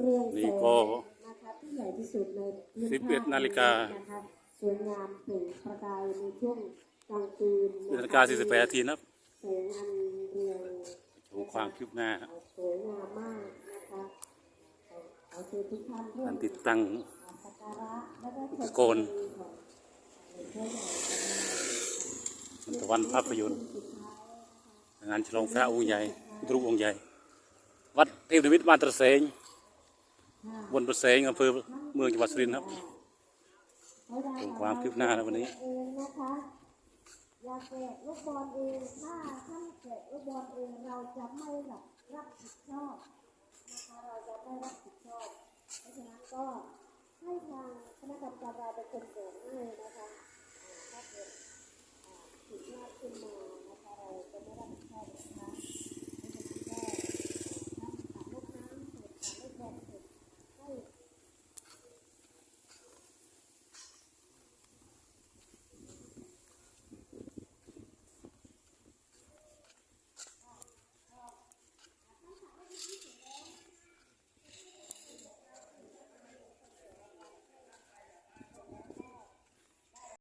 เรืองแส นี่ ง ก็ นะคะที่ใหญ่ที่สุดในพื้น 11 นาฬิกา นะคะสวยงามเปล่งประกายในช่วงกลางคืน นาฬิกา48 นาทีนะครับ แสงอันเรือง ดูความคืบหน้า สวยงามมากนะคะขอเชิญทุกท่านร่ว กาม รติดตั้ง สักการะและก็ชม ตะโกน ตะวันภาพยนตร์งานฉลองพระองค์ใหญ่พุทธรูปองค์ใหญ่ วัดเทพนิมิตรบ้านตระเสงบนตระเสงอำเภอเมืองจังหวัดสุรินทร์ครับดูความคืบหน้าในวันนี้ เองนะคะอยากแกะลูกบอลเองถ้าท่านแกะลูกบอลเองเราจะไม่รับผิดชอบนะคะเราจะไม่รับผิดชอบเพราะฉะนั้นก็ให้ทางคณะกรรมการเราเป็นคนแกะให้นะคะถ้าเกิดผิดพลาดขึ้นมานะคะเราจะไม่รับผิดชอบ